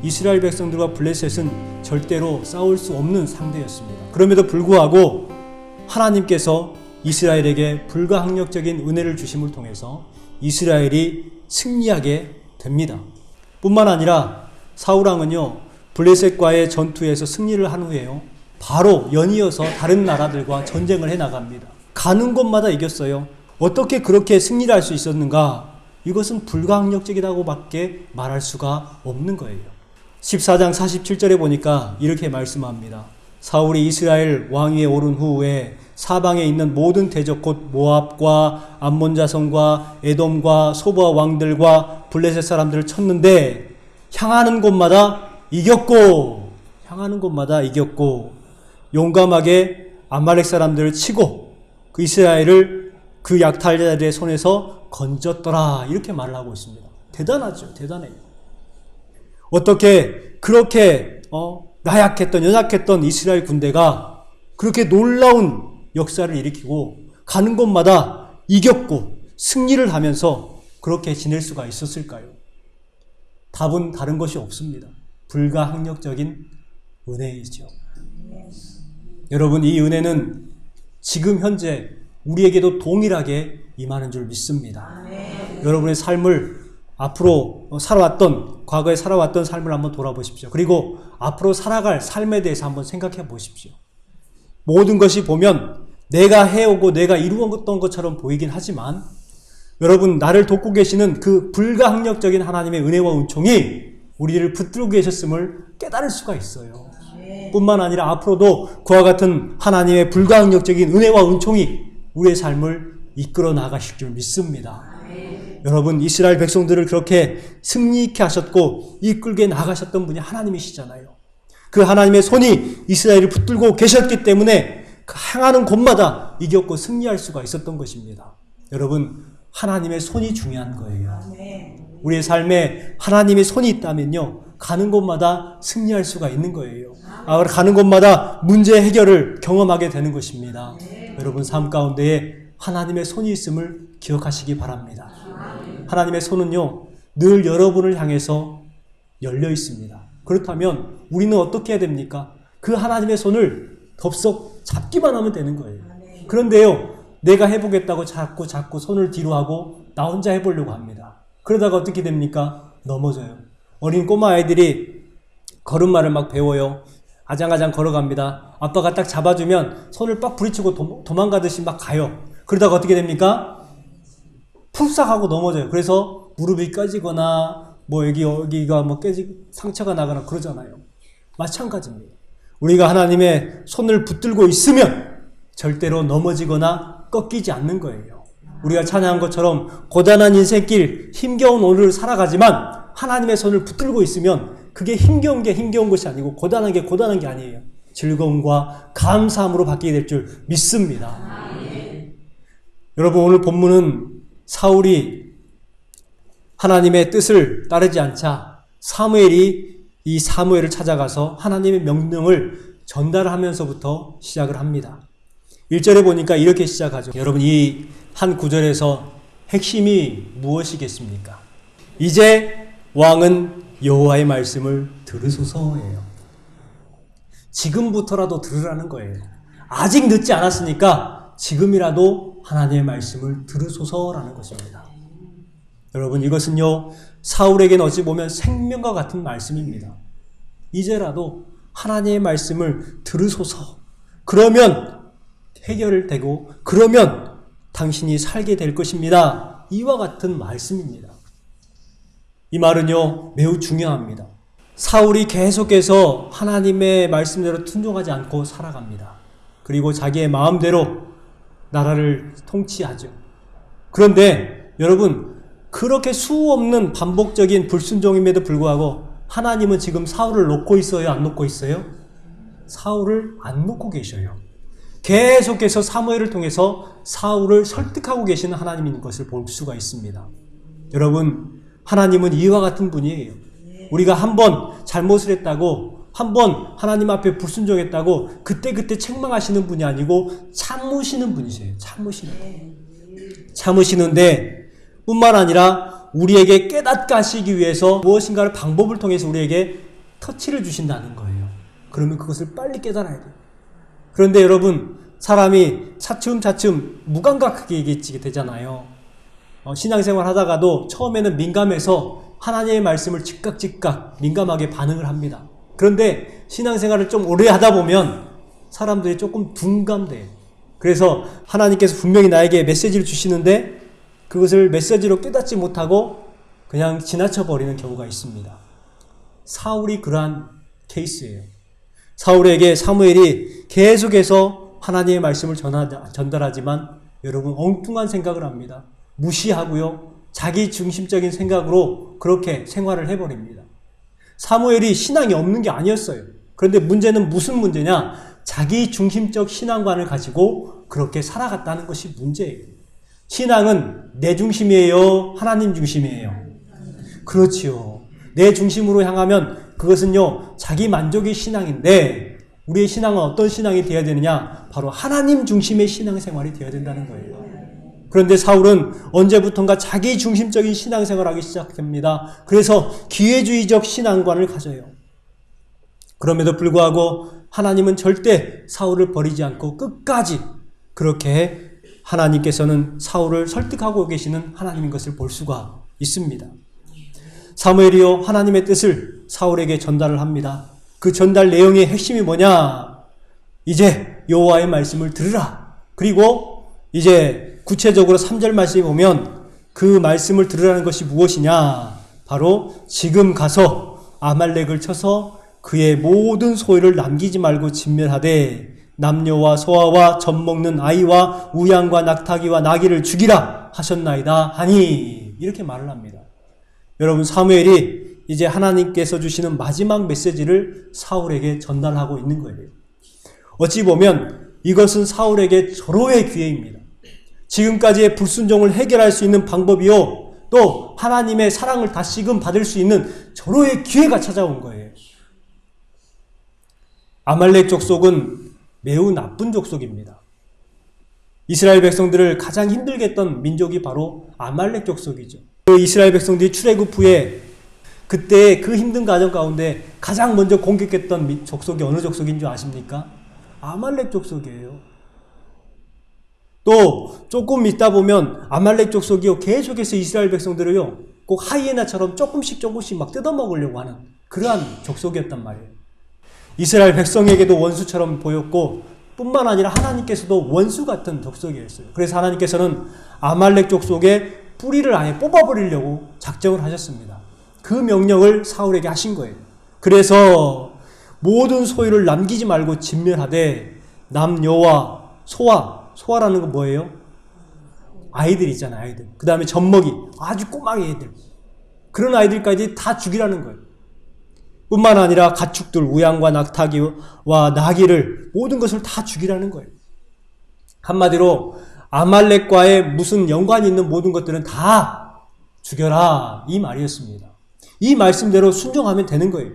이스라엘 백성들과 블레셋은 절대로 싸울 수 없는 상대였습니다. 그럼에도 불구하고 하나님께서 이스라엘에게 불가항력적인 은혜를 주심을 통해서 이스라엘이 승리하게 됩니다. 뿐만 아니라 사울왕은요, 블레셋과의 전투에서 승리를 한 후에요, 바로 연이어서 다른 나라들과 전쟁을 해나갑니다. 가는 곳마다 이겼어요. 어떻게 그렇게 승리를 할 수 있었는가? 이것은 불가항력적이라고 밖에 말할 수가 없는 거예요. 14장 47절에 보니까 이렇게 말씀합니다. 사울이 이스라엘 왕위에 오른 후에 사방에 있는 모든 대적 곧 모압과 암몬 자손과 에돔과 소바 왕들과 블레셋 사람들을 쳤는데 향하는 곳마다 이겼고 용감하게 아말렉 사람들을 치고 그 이스라엘을 그 약탈자들의 손에서 건졌더라, 이렇게 말을 하고 있습니다. 대단하죠. 대단해요. 어떻게 그렇게 연약했던 이스라엘 군대가 그렇게 놀라운 역사를 일으키고 가는 곳마다 이겼고 승리를 하면서 그렇게 지낼 수가 있었을까요? 답은 다른 것이 없습니다. 불가항력적인 은혜이죠. 여러분, 이 은혜는 지금 현재 우리에게도 동일하게 임하는 줄 믿습니다. 여러분의 삶을 앞으로 과거에 살아왔던 삶을 한번 돌아보십시오. 그리고 앞으로 살아갈 삶에 대해서 한번 생각해 보십시오. 모든 것이 보면 내가 해오고 내가 이루었던 것처럼 보이긴 하지만 여러분, 나를 돕고 계시는 그 불가항력적인 하나님의 은혜와 은총이 우리를 붙들고 계셨음을 깨달을 수가 있어요. 뿐만 아니라 앞으로도 그와 같은 하나님의 불가항력적인 은혜와 은총이 우리의 삶을 이끌어 나가실 줄 믿습니다. 여러분, 이스라엘 백성들을 그렇게 승리 있게 하셨고 이끌게 나가셨던 분이 하나님이시잖아요. 그 하나님의 손이 이스라엘을 붙들고 계셨기 때문에 향하는 곳마다 이겼고 승리할 수가 있었던 것입니다. 여러분, 하나님의 손이 중요한 거예요. 우리의 삶에 하나님의 손이 있다면요, 가는 곳마다 승리할 수가 있는 거예요. 가는 곳마다 문제 해결을 경험하게 되는 것입니다. 여러분, 삶 가운데에 하나님의 손이 있음을 기억하시기 바랍니다. 하나님의 손은요, 늘 여러분을 향해서 열려 있습니다. 그렇다면 우리는 어떻게 해야 됩니까? 그 하나님의 손을 덥석 잡기만 하면 되는 거예요. 그런데요, 내가 해보겠다고 자꾸 손을 뒤로 하고 나 혼자 해보려고 합니다. 그러다가 어떻게 됩니까? 넘어져요. 어린 꼬마 아이들이 걸음마를 막 배워요. 아장아장 걸어갑니다. 아빠가 딱 잡아주면 손을 빡 부리치고 도망가듯이 막 가요. 그러다가 어떻게 됩니까? 푹싹 하고 넘어져요. 그래서 무릎이 깨지거나 여기가 상처가 나거나 그러잖아요. 마찬가지입니다. 우리가 하나님의 손을 붙들고 있으면 절대로 넘어지거나 꺾이지 않는 거예요. 우리가 찬양한 것처럼 고단한 인생길, 힘겨운 오늘을 살아가지만 하나님의 손을 붙들고 있으면 그게 힘겨운 것이 아니고 고단한 게 아니에요. 즐거움과 감사함으로 바뀌게 될 줄 믿습니다. 여러분, 오늘 본문은 사울이 하나님의 뜻을 따르지 않자 사무엘이 이 사무엘을 찾아가서 하나님의 명령을 전달하면서부터 시작을 합니다. 1절에 보니까 이렇게 시작하죠. 여러분, 이 한 구절에서 핵심이 무엇이겠습니까? 이제 왕은 여호와의 말씀을 들으소서예요. 지금부터라도 들으라는 거예요. 아직 늦지 않았으니까 지금이라도 하나님의 말씀을 들으소서라는 것입니다. 여러분, 이것은요, 사울에게는 어찌 보면 생명과 같은 말씀입니다. 이제라도 하나님의 말씀을 들으소서. 그러면 해결되고 그러면 당신이 살게 될 것입니다. 이와 같은 말씀입니다. 이 말은요, 매우 중요합니다. 사울이 계속해서 하나님의 말씀대로 순종하지 않고 살아갑니다. 그리고 자기의 마음대로 나라를 통치하죠. 그런데 여러분, 그렇게 수없는 반복적인 불순종임에도 불구하고 하나님은 지금 사울을 놓고 있어요? 안 놓고 있어요? 사울을 안 놓고 계셔요. 계속해서 사무엘을 통해서 사울을 설득하고 계시는 하나님인 것을 볼 수가 있습니다. 여러분, 하나님은 이와 같은 분이에요. 우리가 한번 잘못을 했다고, 한번 하나님 앞에 불순종했다고 그때 책망하시는 분이 아니고 참으시는 분이세요. 참으시는데 뿐만 아니라 우리에게 깨닫게 하시기 위해서 무엇인가를 방법을 통해서 우리에게 터치를 주신다는 거예요. 그러면 그것을 빨리 깨달아야 돼요. 그런데 여러분, 사람이 차츰차츰 무감각하게 얘기해지게 되잖아요. 신앙생활 하다가도 처음에는 민감해서 하나님의 말씀을 즉각 민감하게 반응을 합니다. 그런데 신앙생활을 좀 오래 하다 보면 사람들이 조금 둔감돼요. 그래서 하나님께서 분명히 나에게 메시지를 주시는데 그것을 메시지로 깨닫지 못하고 그냥 지나쳐버리는 경우가 있습니다. 사울이 그러한 케이스예요. 사울에게 사무엘이 계속해서 하나님의 말씀을 전달하지만 여러분 엉뚱한 생각을 합니다. 무시하고요. 자기 중심적인 생각으로 그렇게 생활을 해버립니다. 사무엘이 신앙이 없는 게 아니었어요. 그런데 문제는 무슨 문제냐? 자기 중심적 신앙관을 가지고 그렇게 살아갔다는 것이 문제예요. 신앙은 내 중심이에요? 하나님 중심이에요? 그렇지요. 내 중심으로 향하면 그것은요, 자기 만족의 신앙인데 우리의 신앙은 어떤 신앙이 되어야 되느냐? 바로 하나님 중심의 신앙생활이 되어야 된다는 거예요. 그런데 사울은 언제부턴가 자기 중심적인 신앙생활을 하기 시작합니다. 그래서 기회주의적 신앙관을 가져요. 그럼에도 불구하고 하나님은 절대 사울을 버리지 않고 끝까지 그렇게 하나님께서는 사울을 설득하고 계시는 하나님인 것을 볼 수가 있습니다. 사무엘이요, 하나님의 뜻을 사울에게 전달을 합니다. 그 전달 내용의 핵심이 뭐냐? 이제 여호와의 말씀을 들으라. 그리고 이제 구체적으로 3절 말씀에 보면 그 말씀을 들으라는 것이 무엇이냐? 바로 지금 가서 아말렉을 쳐서 그의 모든 소유를 남기지 말고 진멸하되 남녀와 소아와 젖 먹는 아이와 우양과 낙타기와 나귀를 죽이라 하셨나이다 하니 이렇게 말을 합니다. 여러분, 사무엘이 이제 하나님께서 주시는 마지막 메시지를 사울에게 전달하고 있는 거예요. 어찌 보면 이것은 사울에게 절호의 기회입니다. 지금까지의 불순종을 해결할 수 있는 방법이요, 또 하나님의 사랑을 다시금 받을 수 있는 절호의 기회가 찾아온 거예요. 아말렉 족속은 매우 나쁜 족속입니다. 이스라엘 백성들을 가장 힘들게 했던 민족이 바로 아말렉 족속이죠. 그 이스라엘 백성들이 출애굽 후에 그때 그 힘든 과정 가운데 가장 먼저 공격했던 족속이 어느 족속인 줄 아십니까? 아말렉 족속이에요. 또 조금 있다 보면 아말렉 족속이요, 계속해서 이스라엘 백성들을요 꼭 하이에나처럼 조금씩 막 뜯어먹으려고 하는 그러한 족속이었단 말이에요. 이스라엘 백성에게도 원수처럼 보였고 뿐만 아니라 하나님께서도 원수 같은 족속이었어요. 그래서 하나님께서는 아말렉 족속의 뿌리를 아예 뽑아버리려고 작정을 하셨습니다. 그 명령을 사울에게 하신 거예요. 그래서 모든 소유를 남기지 말고 진멸하되 남녀와 소아라는 건 뭐예요? 아이들 있잖아요, 아이들. 그 다음에 젖먹이, 아주 꼬마기 애들. 그런 아이들까지 다 죽이라는 거예요. 뿐만 아니라 가축들, 우양과 낙타기와 나귀를 모든 것을 다 죽이라는 거예요. 한마디로 아말렉과의 무슨 연관이 있는 모든 것들은 다 죽여라, 이 말이었습니다. 이 말씀대로 순종하면 되는 거예요.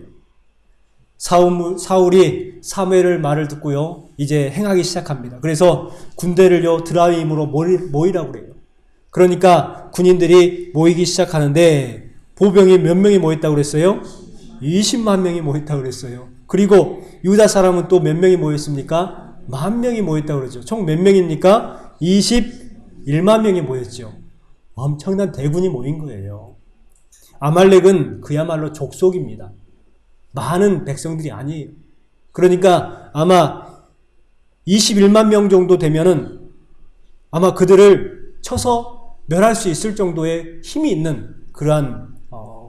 사울이 사무엘의 말을 듣고요, 이제 행하기 시작합니다. 그래서 군대를요, 드라임으로 모이라고 그래요. 그러니까 군인들이 모이기 시작하는데 보병이 몇 명이 모였다고 그랬어요? 20만 명이 모였다고 그랬어요. 그리고 유다 사람은 또 몇 명이 모였습니까? 10,000명이 모였다고 그러죠. 총 몇 명입니까? 21만 명이 모였죠. 엄청난 대군이 모인 거예요. 아말렉은 그야말로 족속입니다. 많은 백성들이 아니에요. 그러니까 아마 21만 명 정도 되면은 아마 그들을 쳐서 멸할 수 있을 정도의 힘이 있는 그러한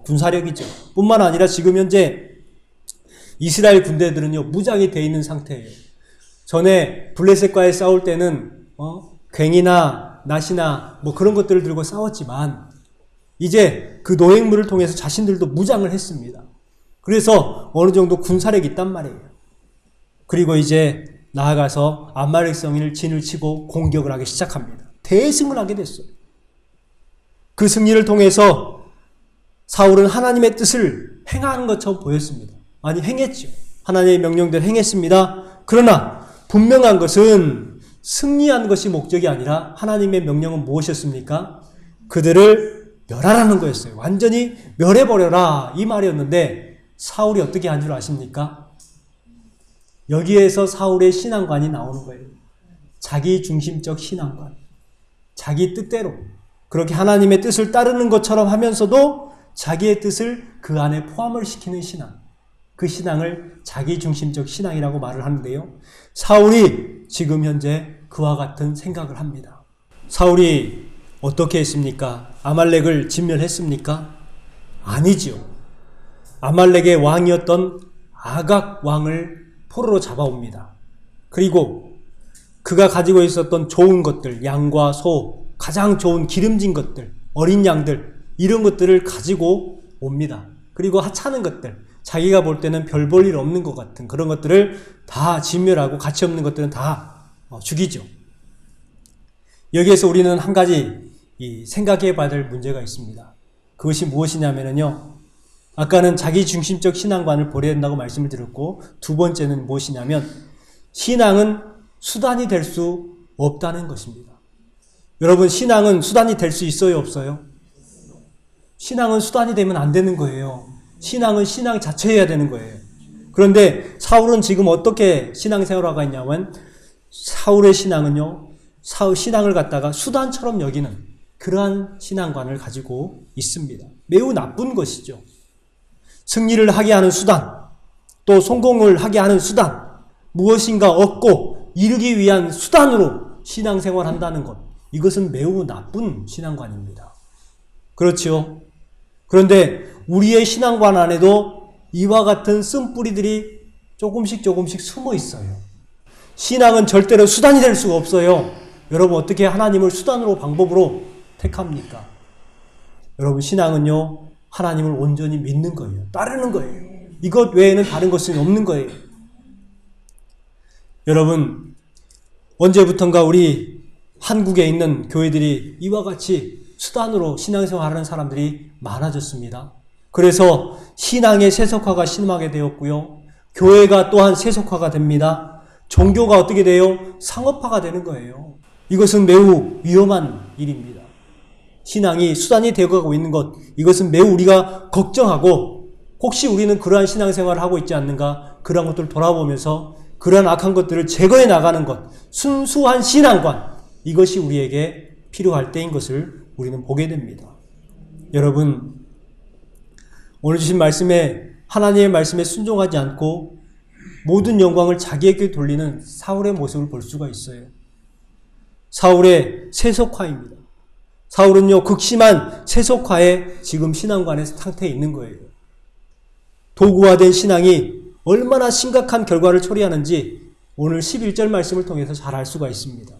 군사력이죠. 뿐만 아니라 지금 현재 이스라엘 군대들은요, 무장이 되어 있는 상태예요. 전에 블레셋과의 싸울 때는 괭이나 낫이나 뭐 그런 것들을 들고 싸웠지만 이제 그 노획물을 통해서 자신들도 무장을 했습니다. 그래서 어느 정도 군사력이 있단 말이에요. 그리고 이제 나아가서 아말렉 성을 진을 치고 공격을 하기 시작합니다. 대승을 하게 됐어요. 그 승리를 통해서 사울은 하나님의 뜻을 행하는 것처럼 보였습니다. 아니, 행했죠. 하나님의 명령대로 행했습니다. 그러나 분명한 것은 승리한 것이 목적이 아니라 하나님의 명령은 무엇이었습니까? 그들을 멸하라는 거였어요. 완전히 멸해버려라, 이 말이었는데 사울이 어떻게 한 줄 아십니까? 여기에서 사울의 신앙관이 나오는 거예요. 자기 중심적 신앙관. 자기 뜻대로. 그렇게 하나님의 뜻을 따르는 것처럼 하면서도 자기의 뜻을 그 안에 포함을 시키는 신앙. 그 신앙을 자기 중심적 신앙이라고 말을 하는데요. 사울이 지금 현재 그와 같은 생각을 합니다. 사울이 어떻게 했습니까? 아말렉을 진멸했습니까? 아니지요. 아말렉의 왕이었던 아각 왕을 포로로 잡아옵니다. 그리고 그가 가지고 있었던 좋은 것들, 양과 소, 가장 좋은 기름진 것들, 어린 양들, 이런 것들을 가지고 옵니다. 그리고 하찮은 것들, 자기가 볼 때는 별 볼 일 없는 것 같은 그런 것들을 다 진멸하고 가치 없는 것들은 다 죽이죠. 여기에서 우리는 한 가지 생각해 봐야 될 문제가 있습니다. 그것이 무엇이냐면요. 아까는 자기 중심적 신앙관을 버려야 된다고 말씀을 드렸고, 두 번째는 무엇이냐면 신앙은 수단이 될 수 없다는 것입니다. 여러분, 신앙은 수단이 될 수 있어요, 없어요? 신앙은 수단이 되면 안 되는 거예요. 신앙은 신앙 자체여야 되는 거예요. 그런데 사울은 지금 어떻게 신앙생활을 하고 있냐면, 사울의 신앙은요, 신앙을 갖다가 수단처럼 여기는 그러한 신앙관을 가지고 있습니다. 매우 나쁜 것이죠. 승리를 하게 하는 수단, 또 성공을 하게 하는 수단, 무엇인가 얻고 이루기 위한 수단으로 신앙생활을 한다는 것, 이것은 매우 나쁜 신앙관입니다. 그렇죠? 그런데 우리의 신앙관 안에도 이와 같은 쓴뿌리들이 조금씩 숨어 있어요. 신앙은 절대로 수단이 될 수가 없어요. 여러분, 어떻게 하나님을 수단으로, 방법으로 택합니까? 여러분, 신앙은요, 하나님을 온전히 믿는 거예요. 따르는 거예요. 이것 외에는 다른 것은 없는 거예요. 여러분, 언제부턴가 우리 한국에 있는 교회들이 이와 같이 수단으로 신앙생활하는 사람들이 많아졌습니다. 그래서 신앙의 세속화가 심하게 되었고요. 교회가 또한 세속화가 됩니다. 종교가 어떻게 돼요? 상업화가 되는 거예요. 이것은 매우 위험한 일입니다. 신앙이 수단이 되어가고 있는 것, 이것은 매우 우리가 걱정하고, 혹시 우리는 그러한 신앙생활을 하고 있지 않는가, 그러한 것들을 돌아보면서 그러한 악한 것들을 제거해 나가는 것, 순수한 신앙관, 이것이 우리에게 필요할 때인 것을 우리는 보게 됩니다. 여러분, 오늘 주신 말씀에, 하나님의 말씀에 순종하지 않고 모든 영광을 자기에게 돌리는 사울의 모습을 볼 수가 있어요. 사울의 세속화입니다. 사울은요, 극심한 세속화에 지금 신앙관의 상태에 있는 거예요. 도구화된 신앙이 얼마나 심각한 결과를 초래하는지 오늘 11절 말씀을 통해서 잘 알 수가 있습니다.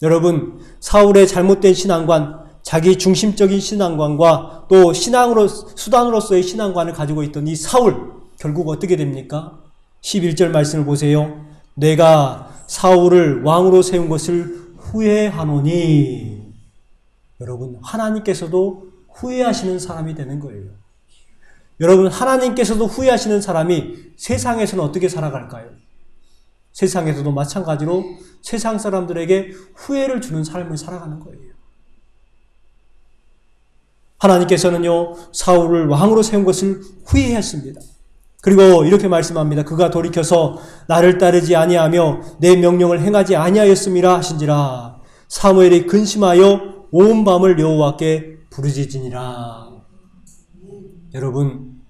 여러분, 사울의 잘못된 신앙관, 자기 중심적인 신앙관과 또 수단으로서의 신앙관을 가지고 있던 이 사울, 결국 어떻게 됩니까? 11절 말씀을 보세요. 내가 사울을 왕으로 세운 것을 후회하노니. 여러분, 하나님께서도 후회하시는 사람이 되는 거예요. 여러분, 하나님께서도 후회하시는 사람이 세상에서는 어떻게 살아갈까요? 세상에서도 마찬가지로 세상 사람들에게 후회를 주는 삶을 살아가는 거예요. 하나님께서는요, 사울을 왕으로 세운 것을 후회했습니다. 그리고 이렇게 말씀합니다. 그가 돌이켜서 나를 따르지 아니하며 내 명령을 행하지 아니하였음이라 하신지라. 사무엘이 근심하여 온 밤을 여호와께 부르짖으니라. 여러분,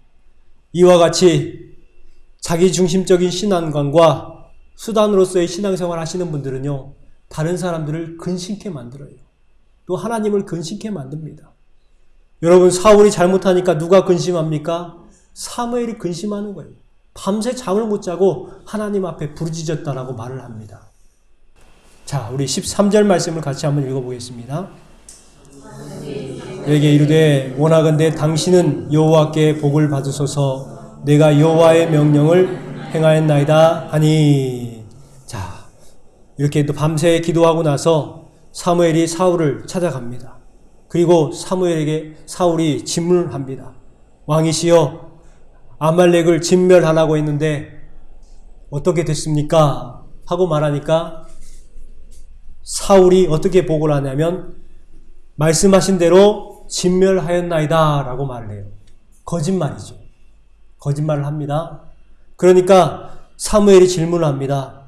이와 같이 자기 중심적인 신앙관과 수단으로서의 신앙생활 하시는 분들은요, 다른 사람들을 근심케 만들어요. 또 하나님을 근심케 만듭니다. 여러분, 사울이 잘못하니까 누가 근심합니까? 사무엘이 근심하는 거예요. 밤새 잠을 못 자고 하나님 앞에 부르짖었다라고 말을 합니다. 자, 우리 13절 말씀을 같이 한번 읽어보겠습니다. 내게 이르되 원하건대 당신은 여호와께 복을 받으소서. 내가 여호와의 명령을 행하였나이다 하니. 자, 이렇게 또 밤새 기도하고 나서 사무엘이 사울을 찾아갑니다. 그리고 사울이 질문합니다. 왕이시여, 아말렉을 진멸하라고 했는데 어떻게 됐습니까? 하고 말하니까 사울이 어떻게 보고를 하냐면 말씀하신 대로 진멸하였나이다 라고 말을 해요. 거짓말이죠. 거짓말을 합니다. 그러니까 사무엘이 질문을 합니다.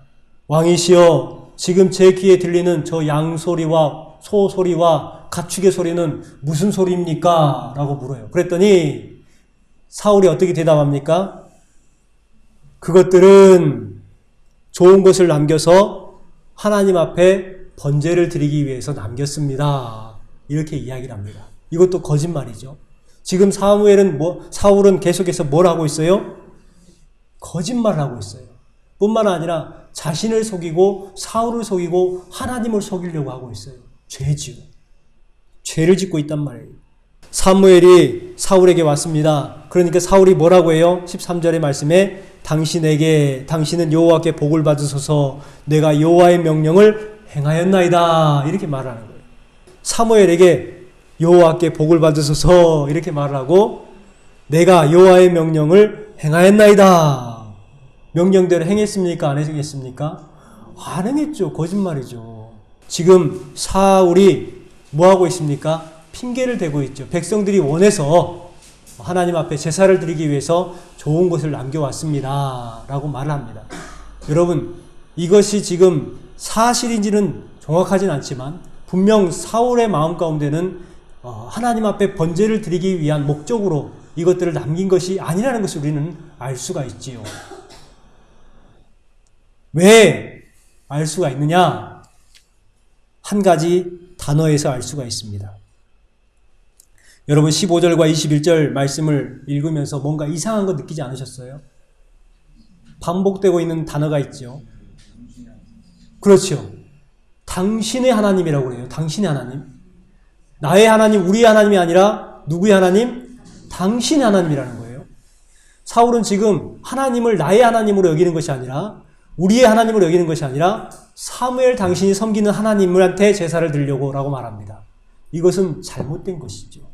왕이시여, 지금 제 귀에 들리는 저 양 소리와 소 소리와 가축의 소리는 무슨 소리입니까? 라고 물어요. 그랬더니 사울이 어떻게 대답합니까? 그것들은 좋은 것을 남겨서 하나님 앞에 번제를 드리기 위해서 남겼습니다. 이렇게 이야기를 합니다. 이것도 거짓말이죠. 지금 사울은 계속해서 뭘 하고 있어요? 거짓말을 하고 있어요. 뿐만 아니라 자신을 속이고 사울을 속이고 하나님을 속이려고 하고 있어요. 죄지요. 죄를 짓고 있단 말이에요. 사무엘이 사울에게 왔습니다. 그러니까 사울이 뭐라고 해요? 13절의 말씀에 당신은 여호와께 복을 받으소서, 내가 여호와의 명령을 행하였나이다, 이렇게 말하는 거예요. 사무엘에게 여호와께 복을 받으소서 이렇게 말을 하고, 내가 여호와의 명령을 행하였나이다. 명령대로 행했습니까? 안 행했습니까? 안 행했죠. 거짓말이죠. 지금 사울이 뭐 하고 있습니까? 핑계를 대고 있죠. 백성들이 원해서 하나님 앞에 제사를 드리기 위해서 좋은 것을 남겨왔습니다 라고 말을 합니다. 여러분, 이것이 지금 사실인지는 정확하진 않지만 분명 사울의 마음 가운데는 하나님 앞에 번제를 드리기 위한 목적으로 이것들을 남긴 것이 아니라는 것을 우리는 알 수가 있지요. 왜 알 수가 있느냐? 한 가지 단어에서 알 수가 있습니다. 여러분, 15절과 21절 말씀을 읽으면서 뭔가 이상한 거 느끼지 않으셨어요? 반복되고 있는 단어가 있죠. 그렇죠. 당신의 하나님이라고 그래요. 당신의 하나님. 나의 하나님, 우리의 하나님이 아니라 누구의 하나님? 당신의 하나님이라는 거예요. 사울은 지금 하나님을 나의 하나님으로 여기는 것이 아니라, 우리의 하나님으로 여기는 것이 아니라 사무엘 당신이 섬기는 하나님한테 제사를 드리려고 라고 말합니다. 이것은 잘못된 것이죠.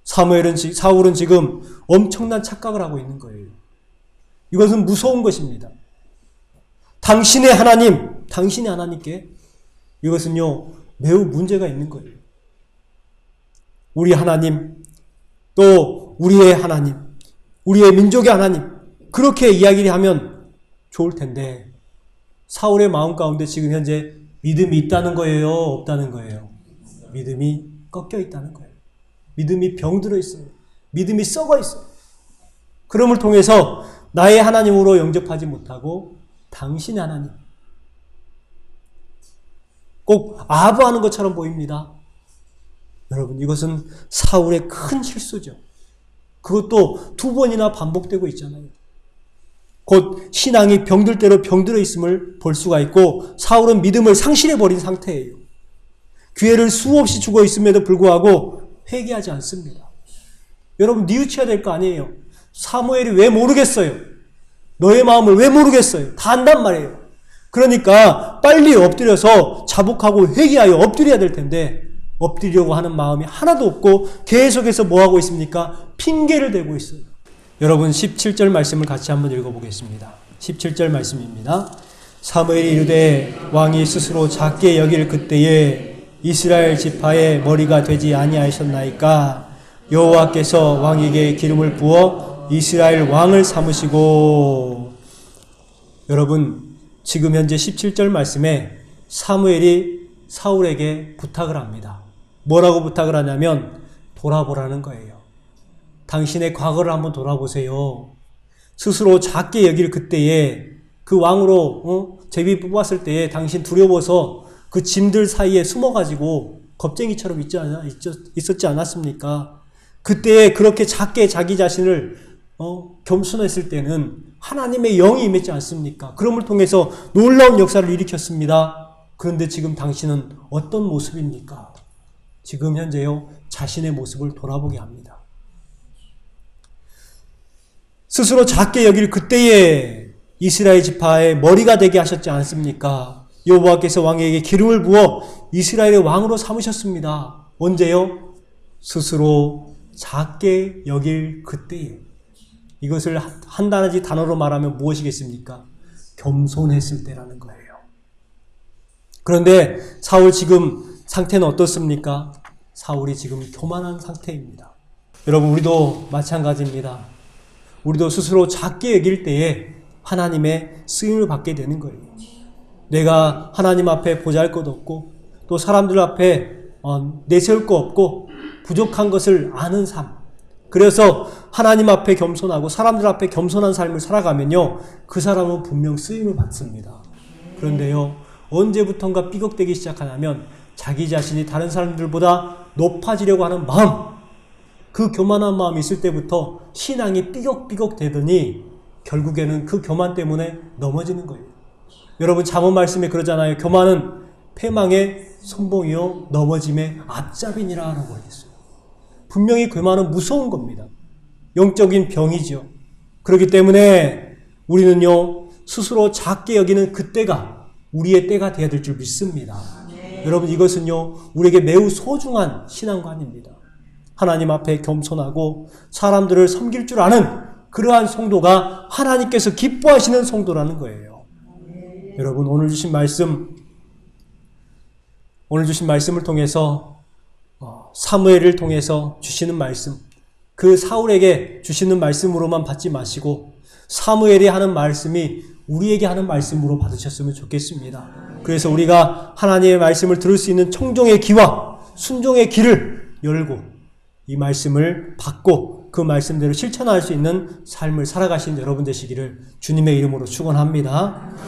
사울은 지금 엄청난 착각을 하고 있는 거예요. 이것은 무서운 것입니다. 당신의 하나님께 이것은요, 매우 문제가 있는 거예요. 우리 하나님, 또 우리의 하나님, 우리의 민족의 하나님, 그렇게 이야기를 하면 좋을 텐데, 사울의 마음 가운데 지금 현재 믿음이 있다는 거예요? 없다는 거예요? 믿음이 꺾여 있다는 거예요. 믿음이 병들어 있어요. 믿음이 썩어 있어요. 그럼을 통해서 나의 하나님으로 영접하지 못하고 당신의 하나님, 꼭 아부하는 것처럼 보입니다. 여러분, 이것은 사울의 큰 실수죠. 그것도 2번이나 반복되고 있잖아요. 곧 신앙이 병들 대로 병들어 있음을 볼 수가 있고, 사울은 믿음을 상실해버린 상태예요. 기회를 수없이 주고 있음에도 불구하고 회개하지 않습니다. 여러분, 뉘우쳐야 될 거 아니에요. 사무엘이 왜 모르겠어요? 너의 마음을 왜 모르겠어요? 다 안단 말이에요. 그러니까 빨리 엎드려서 자복하고 회개하여 엎드려야 될 텐데, 엎드리려고 하는 마음이 하나도 없고 계속해서 뭐하고 있습니까? 핑계를 대고 있어요. 여러분, 17절 말씀을 같이 한번 읽어보겠습니다. 17절 말씀입니다. 사무엘이 이르되 왕이 스스로 작게 여길 그때에 이스라엘 지파의 머리가 되지 아니하셨나이까? 여호와께서 왕에게 기름을 부어 이스라엘 왕을 삼으시고. 여러분, 지금 현재 17절 말씀에 사무엘이 사울에게 부탁을 합니다. 뭐라고 부탁을 하냐면 돌아보라는 거예요. 당신의 과거를 한번 돌아보세요. 스스로 작게 여길 그때에 그 왕으로 제비 뽑았을 때에 당신 두려워서 그 짐들 사이에 숨어가지고 겁쟁이처럼 있었지 않았습니까? 그때에 그렇게 작게 자기 자신을 겸손했을 때는 하나님의 영이 임했지 않습니까? 그럼을 통해서 놀라운 역사를 일으켰습니다. 그런데 지금 당신은 어떤 모습입니까? 지금 현재요, 자신의 모습을 돌아보게 합니다. 스스로 작게 여길 그때에 이스라엘 지파의 머리가 되게 하셨지 않습니까? 여호와께서 왕에게 기름을 부어 이스라엘의 왕으로 삼으셨습니다. 언제요? 스스로 작게 여길 그때에. 이것을 한 단어로 말하면 무엇이겠습니까? 겸손했을 때라는 거예요. 그런데 사울 지금 상태는 어떻습니까? 사울이 지금 교만한 상태입니다. 여러분, 우리도 마찬가지입니다. 우리도 스스로 작게 여길 때에 하나님의 쓰임을 받게 되는 거예요. 내가 하나님 앞에 보잘것 없고 또 사람들 앞에 내세울 거 없고 부족한 것을 아는 삶. 그래서 하나님 앞에 겸손하고 사람들 앞에 겸손한 삶을 살아가면요, 그 사람은 분명 쓰임을 받습니다. 그런데요, 언제부턴가 삐걱대기 시작하냐면 자기 자신이 다른 사람들보다 높아지려고 하는 마음, 그 교만한 마음이 있을 때부터 신앙이 삐걱삐걱 되더니 결국에는 그 교만 때문에 넘어지는 거예요. 여러분, 잠언 말씀에 그러잖아요. 교만은 패망의 선봉이요 넘어짐의 앞잡이니라 라고 하겠어요. 분명히 교만은 무서운 겁니다. 영적인 병이죠. 그렇기 때문에 우리는요, 스스로 작게 여기는 그때가 우리의 때가 되어야 될 줄 믿습니다. 여러분, 이것은요, 우리에게 매우 소중한 신앙관입니다. 하나님 앞에 겸손하고 사람들을 섬길 줄 아는 그러한 성도가 하나님께서 기뻐하시는 성도라는 거예요. 여러분, 오늘 주신 말씀을 통해서 사무엘을 통해서 주시는 말씀, 그 사울에게 주시는 말씀으로만 받지 마시고 사무엘이 하는 말씀이 우리에게 하는 말씀으로 받으셨으면 좋겠습니다. 그래서 우리가 하나님의 말씀을 들을 수 있는 청종의 귀와 순종의 귀를 열고 이 말씀을 받고 그 말씀대로 실천할 수 있는 삶을 살아가신 여러분 되시기를 주님의 이름으로 축원합니다.